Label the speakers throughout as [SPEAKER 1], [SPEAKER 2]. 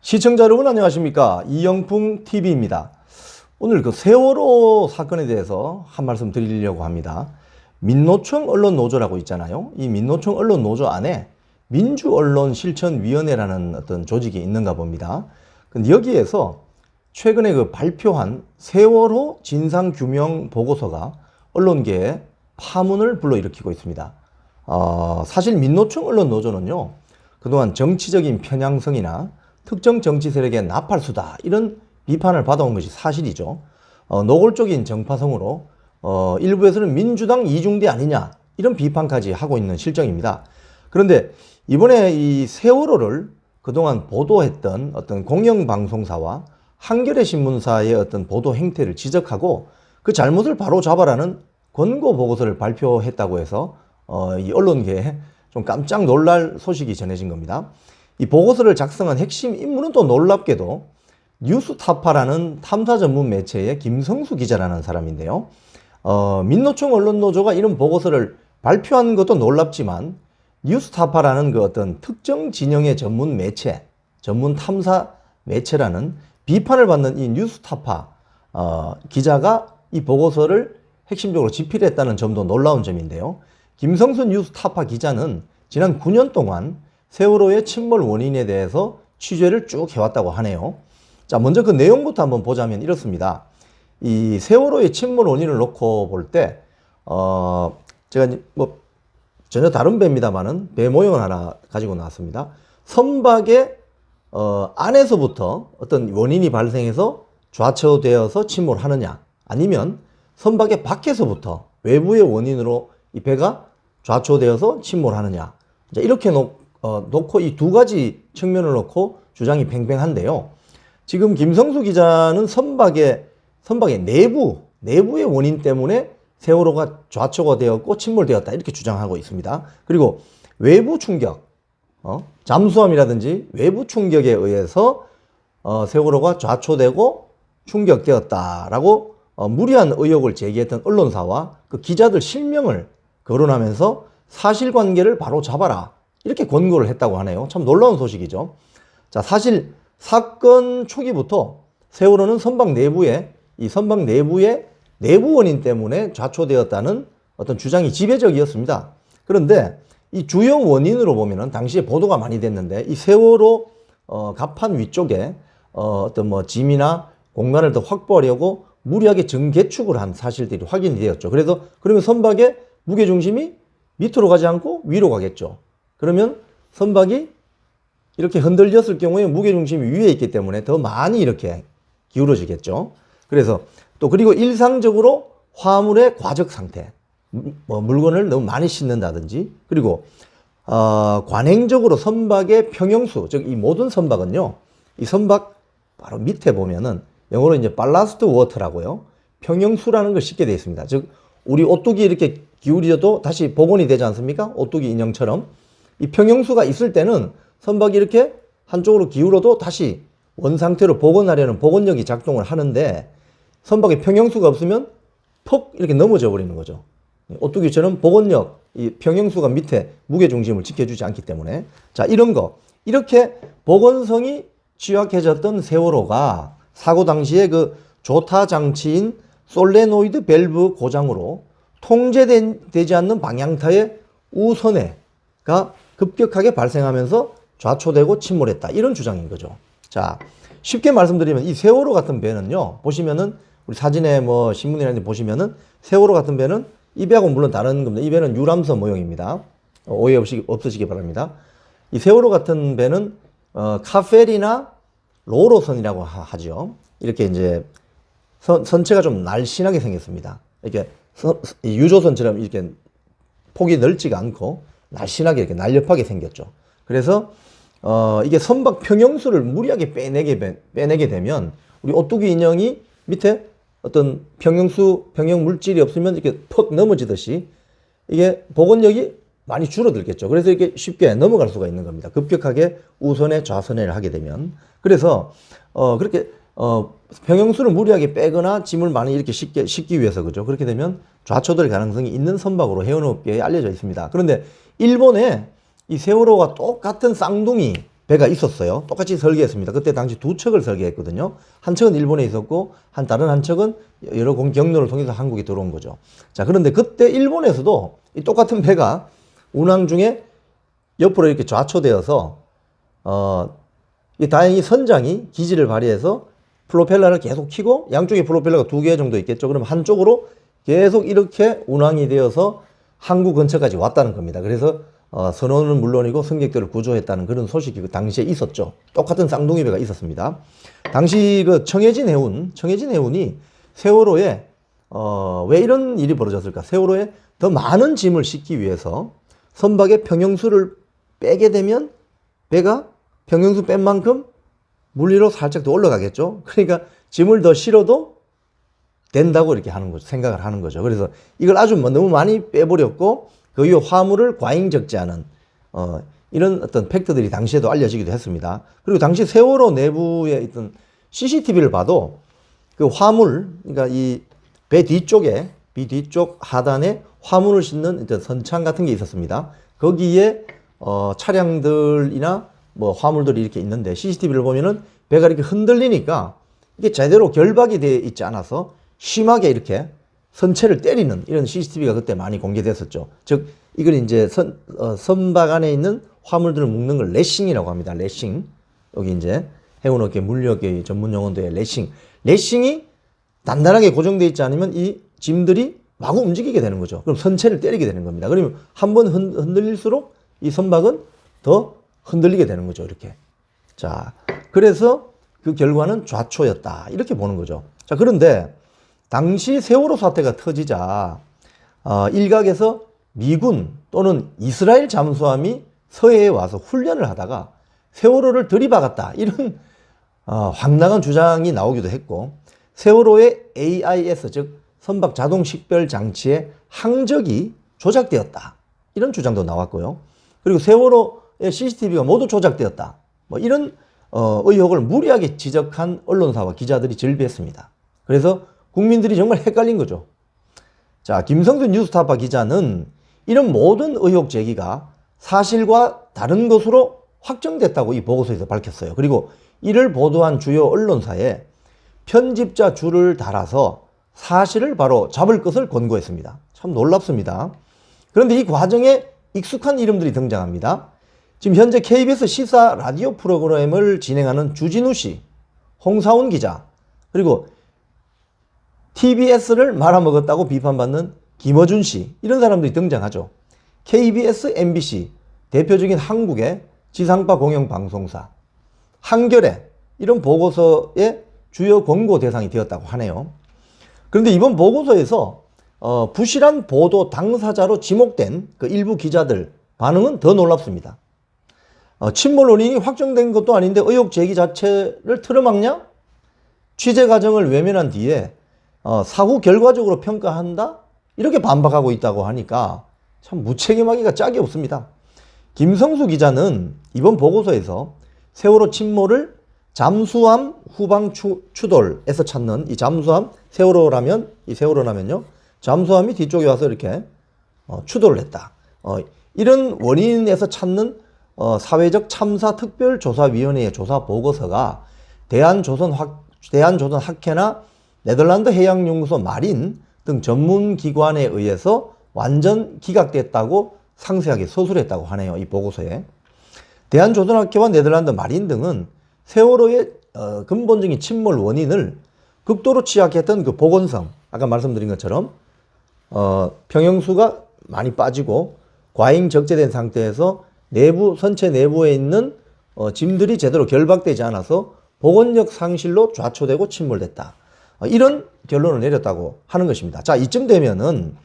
[SPEAKER 1] 시청자 여러분 안녕하십니까? 이영풍 TV입니다. 오늘 그 세월호 사건에 대해서 한 말씀 드리려고 합니다. 민노총 언론노조라고 있잖아요. 이 민노총 언론노조 안에 민주언론실천위원회라는 어떤 조직이 있는가 봅니다. 근데 여기에서 최근에 그 발표한 세월호 진상규명 보고서가 언론계에 파문을 불러일으키고 있습니다. 사실 민노총 언론노조는요, 그동안 정치적인 편향성이나 특정 정치 세력의 나팔수다 이런 비판을 받아온 것이 사실이죠. 노골적인 정파성으로 일부에서는 민주당 이중대 아니냐 이런 비판까지 하고 있는 실정입니다. 그런데 이번에 이 세월호를 그동안 보도했던 어떤 공영방송사와 한겨레 신문사의 어떤 보도 행태를 지적하고 그 잘못을 바로 잡아라는 권고 보고서를 발표했다고 해서 이 언론계에 좀 깜짝 놀랄 소식이 전해진 겁니다. 이 보고서를 작성한 핵심 인물은 또 놀랍게도 뉴스타파라는 탐사 전문 매체의 김성수 기자라는 사람인데요. 민노총 언론노조가 이런 보고서를 발표한 것도 놀랍지만 뉴스타파라는 그 어떤 특정 진영의 전문 매체, 전문 탐사 매체라는 비판을 받는 이 뉴스타파 기자가 이 보고서를 핵심적으로 집필했다는 점도 놀라운 점인데요. 김성수 뉴스타파 기자는 지난 9년 동안 세월호의 침몰 원인에 대해서 취재를 쭉 해왔다고 하네요. 자, 먼저 그 내용부터 한번 보자면 이렇습니다. 이 세월호의 침몰 원인을 놓고 볼 때, 제가 뭐 전혀 다른 배입니다만은 배 모형을 하나 가지고 나왔습니다. 선박의 안에서부터 어떤 원인이 발생해서 좌초되어서 침몰하느냐, 아니면 선박의 밖에서부터 외부의 원인으로 이 배가 좌초되어서 침몰하느냐. 자, 이렇게 놓고 이 두 가지 측면을 놓고 주장이 팽팽한데요. 지금 김성수 기자는 선박의 내부의 원인 때문에 세월호가 좌초가 되었고 침몰되었다 이렇게 주장하고 있습니다. 그리고 외부 충격, 잠수함이라든지 외부 충격에 의해서 세월호가 좌초되고 충격되었다라고 무리한 의혹을 제기했던 언론사와 그 기자들 실명을 거론하면서 사실관계를 바로 잡아라 이렇게 권고를 했다고 하네요. 참 놀라운 소식이죠. 자, 사실 사건 초기부터 세월호는 선박 내부의 내부 원인 때문에 좌초되었다는 어떤 주장이 지배적이었습니다. 그런데 이 주요 원인으로 보면은 당시에 보도가 많이 됐는데 이 세월호 갑판 위쪽에 어떤 뭐 짐이나 공간을 더 확보하려고 무리하게 정개축을 한 사실들이 확인이 되었죠. 그러면 선박의 무게중심이 밑으로 가지 않고 위로 가겠죠. 그러면 선박이 이렇게 흔들렸을 경우에 무게중심이 위에 있기 때문에 더 많이 이렇게 기울어지겠죠. 그리고 일상적으로 화물의 과적 상태, 물건을 너무 많이 싣는다든지, 그리고 관행적으로 선박의 평형수, 즉 이 모든 선박은요, 이 선박 바로 밑에 보면은 영어로 이제 발라스트 워터라고요, 평형수라는 걸 싣게 되어 있습니다. 즉 우리 오뚜기 이렇게 기울여도 다시 복원이 되지 않습니까? 오뚜기 인형처럼 이 평형수가 있을 때는 선박이 이렇게 한쪽으로 기울어도 다시 원상태로 복원하려는 복원력이 작동을 하는데 선박에 평형수가 없으면 퍽 이렇게 넘어져 버리는 거죠. 오뚜기처럼 복원력, 이 평형수가 밑에 무게중심을 지켜주지 않기 때문에. 자, 이렇게 복원성이 취약해졌던 세월호가 사고 당시에 그 조타 장치인 솔레노이드 밸브 고장으로 통제되지 않는 방향타의 우선회가 급격하게 발생하면서 좌초되고 침몰했다. 이런 주장인 거죠. 자, 쉽게 말씀드리면 이 세월호 같은 배는요, 보시면은 우리 사진에 뭐 신문이나 데 보시면은 세월호 같은 배는 이 배하고 물론 다른 겁니다. 이 배는 유람선 모형입니다. 오해 없으시기 바랍니다. 이 세월호 같은 배는 카페리나 로로선이라고 하죠. 이렇게 이제 선체가 좀 날씬하게 생겼습니다. 이렇게 유조선처럼 이렇게 폭이 넓지가 않고 날씬하게 이렇게 날렵하게 생겼죠. 그래서 이게 선박 평형수를 무리하게 빼내게 되면 우리 오뚜기 인형이 밑에 어떤 평형 물질이 없으면 이렇게 퍽 넘어지듯이 이게 복원력이 많이 줄어들겠죠. 그래서 이렇게 쉽게 넘어갈 수가 있는 겁니다. 급격하게 우선에 좌선회를 하게 되면. 그래서 그렇게 평형수를 무리하게 빼거나 짐을 많이 이렇게 싣기 위해서 그죠. 그렇게 되면 좌초될 가능성이 있는 선박으로 해운업계에 알려져 있습니다. 그런데 일본에 이 세월호와 똑같은 쌍둥이 배가 있었어요. 똑같이 설계했습니다. 그때 당시 두 척을 설계했거든요. 한 척은 일본에 있었고 다른 한 척은 여러 경로를 통해서 한국에 들어온 거죠. 자, 그런데 그때 일본에서도 이 똑같은 배가 운항 중에 옆으로 이렇게 좌초되어서 다행히 선장이 기지를 발휘해서 프로펠러를 계속 켜고, 양쪽에 프로펠러가 2개 정도 있겠죠. 그럼 한쪽으로 계속 이렇게 운항이 되어서 항구 근처까지 왔다는 겁니다. 그래서 선원은 물론이고 승객들을 구조했다는 그런 소식이 그 당시에 있었죠. 똑같은 쌍둥이 배가 있었습니다. 당시 그 청해진 해운이 세월호에 왜 이런 일이 벌어졌을까? 세월호에 더 많은 짐을 싣기 위해서 선박의 평형수를 빼게 되면 배가 평형수 뺀 만큼 물 위로 살짝 더 올라가겠죠. 그러니까 짐을 더 실어도 된다고 이렇게 하는 거죠. 생각을 하는 거죠. 그래서 이걸 아주 너무 많이 빼버렸고 그 이후 화물을 과잉 적재하는 이런 어떤 팩트들이 당시에도 알려지기도 했습니다. 그리고 당시 세월호 내부에 있던 CCTV를 봐도 그 화물, 그러니까 이 배 뒤쪽에, 배 뒤쪽 하단에 화물을 싣는 어떤 선창 같은 게 있었습니다. 거기에 차량들이나 뭐 화물들이 이렇게 있는데 CCTV를 보면은 배가 이렇게 흔들리니까 이게 제대로 결박이 되어 있지 않아서 심하게 이렇게 선체를 때리는 이런 CCTV가 그때 많이 공개됐었죠. 즉 이걸 이제 선박 안에 있는 화물들을 묶는 걸 레싱이라고 합니다. 레싱. 여기 이제 해운업계 물류업계 전문 용어인데 레싱이 단단하게 고정되어 있지 않으면 이 짐들이 마구 움직이게 되는 거죠. 그럼 선체를 때리게 되는 겁니다. 그러면 한번 흔들릴수록 이 선박은 더 흔들리게 되는 거죠. 이렇게. 자, 그래서 그 결과는 좌초였다. 이렇게 보는 거죠. 자, 그런데 당시 세월호 사태가 터지자 일각에서 미군 또는 이스라엘 잠수함이 서해에 와서 훈련을 하다가 세월호를 들이박았다. 이런 황당한 주장이 나오기도 했고, 세월호의 AIS, 즉 선박 자동 식별 장치의 항적이 조작되었다. 이런 주장도 나왔고요. 그리고 세월호의 CCTV가 모두 조작되었다. 뭐 이런 의혹을 무리하게 지적한 언론사와 기자들이 즐비했습니다. 그래서 국민들이 정말 헷갈린 거죠. 자, 김성수 뉴스타파 기자는 이런 모든 의혹 제기가 사실과 다른 것으로 확정됐다고 이 보고서에서 밝혔어요. 그리고 이를 보도한 주요 언론사에 편집자 줄을 달아서 사실을 바로 잡을 것을 권고했습니다. 참 놀랍습니다. 그런데 이 과정에 익숙한 이름들이 등장합니다. 지금 현재 KBS 시사 라디오 프로그램을 진행하는 주진우 씨, 홍사훈 기자, 그리고 TBS를 말아먹었다고 비판받는 김어준 씨, 이런 사람들이 등장하죠. KBS, MBC, 대표적인 한국의 지상파 공영방송사, 한겨레, 이런 보고서의 주요 권고 대상이 되었다고 하네요. 그런데 이번 보고서에서 부실한 보도 당사자로 지목된 그 일부 기자들 반응은 더 놀랍습니다. 침몰 원인이 확정된 것도 아닌데 의혹 제기 자체를 틀어막냐? 취재 과정을 외면한 뒤에 사후 결과적으로 평가한다? 이렇게 반박하고 있다고 하니까 참 무책임하기가 짝이 없습니다. 김성수 기자는 이번 보고서에서 세월호 침몰을 잠수함 후방 추돌에서 찾는 이 잠수함, 세월호라면요, 잠수함이 뒤쪽에 와서 이렇게 추돌을 했다. 이런 원인에서 찾는 사회적 참사 특별조사위원회의 조사 보고서가 대한조선학회나 네덜란드 해양연구소 마린 등 전문기관에 의해서 완전 기각됐다고 상세하게 서술했다고 하네요. 이 보고서에. 대한조선학회와 네덜란드 마린 등은 세월호의 근본적인 침몰 원인을 극도로 취약했던 그 보건성, 아까 말씀드린 것처럼 평형수가 많이 빠지고 과잉 적재된 상태에서 선체 내부에 있는 짐들이 제대로 결박되지 않아서 보건력 상실로 좌초되고 침몰됐다. 이런 결론을 내렸다고 하는 것입니다. 자, 이쯤 되면은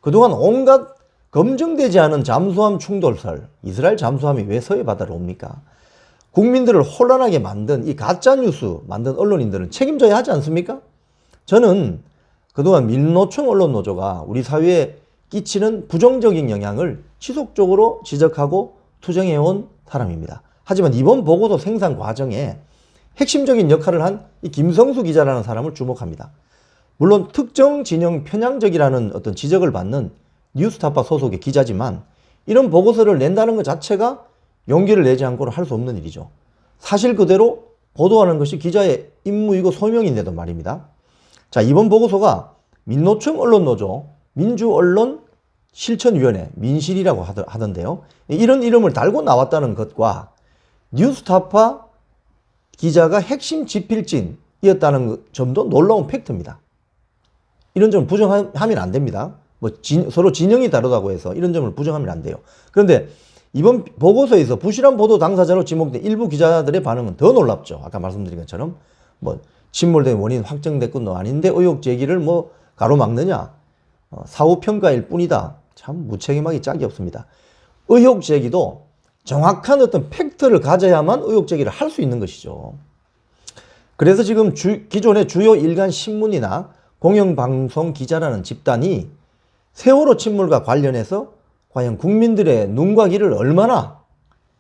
[SPEAKER 1] 그동안 온갖 검증되지 않은 잠수함 충돌설, 이스라엘 잠수함이 왜 서해 바다로 옵니까? 국민들을 혼란하게 만든 이 가짜뉴스 만든 언론인들은 책임져야 하지 않습니까? 저는 그동안 민노총 언론노조가 우리 사회에 끼치는 부정적인 영향을 지속적으로 지적하고 투쟁해온 사람입니다. 하지만 이번 보고서 생산 과정에 핵심적인 역할을 한 이 김성수 기자라는 사람을 주목합니다. 물론 특정 진영 편향적이라는 어떤 지적을 받는 뉴스타파 소속의 기자지만 이런 보고서를 낸다는 것 자체가 용기를 내지 않고는 할 수 없는 일이죠. 사실 그대로 보도하는 것이 기자의 임무이고 소명인데도 말입니다. 자, 이번 보고서가 민노총 언론노조 민주언론실천위원회 민실이라고 하던데요. 이런 이름을 달고 나왔다는 것과 뉴스타파 기자가 핵심 지필진이었다는 점도 놀라운 팩트입니다. 이런 점을 부정하면 안 됩니다. 서로 진영이 다르다고 해서 이런 점을 부정하면 안 돼요. 그런데 이번 보고서에서 부실한 보도 당사자로 지목된 일부 기자들의 반응은 더 놀랍죠. 아까 말씀드린 것처럼 침몰된 원인 확정됐건도 아닌데 의혹 제기를 가로막느냐. 사후 평가일 뿐이다. 참 무책임하기 짝이 없습니다. 의혹 제기도 정확한 어떤 팩트를 가져야만 의혹 제기를 할 수 있는 것이죠. 그래서 지금 기존의 주요 일간 신문이나 공영방송 기자라는 집단이 세월호 침몰과 관련해서 과연 국민들의 눈과 귀를 얼마나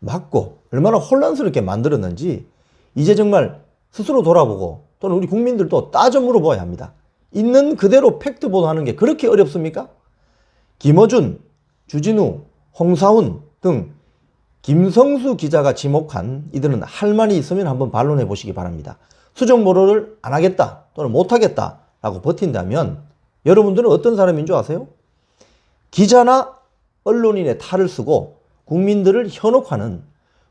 [SPEAKER 1] 막고 얼마나 혼란스럽게 만들었는지 이제 정말 스스로 돌아보고 또는 우리 국민들도 따져 물어봐야 합니다. 있는 그대로 팩트 보도하는 게 그렇게 어렵습니까? 김어준, 주진우, 홍사훈 등 김성수 기자가 지목한 이들은 할 말이 있으면 한번 반론해 보시기 바랍니다. 수정 보도를 안 하겠다 또는 못 하겠다 라고 버틴다면 여러분들은 어떤 사람인 줄 아세요? 기자나 언론인의 탈을 쓰고 국민들을 현혹하는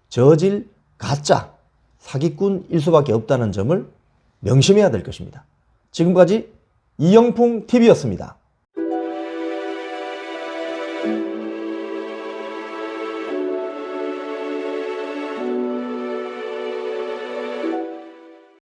[SPEAKER 1] 저질 가짜 사기꾼일 수밖에 없다는 점을 명심해야 될 것입니다. 지금까지 이영풍 TV였습니다.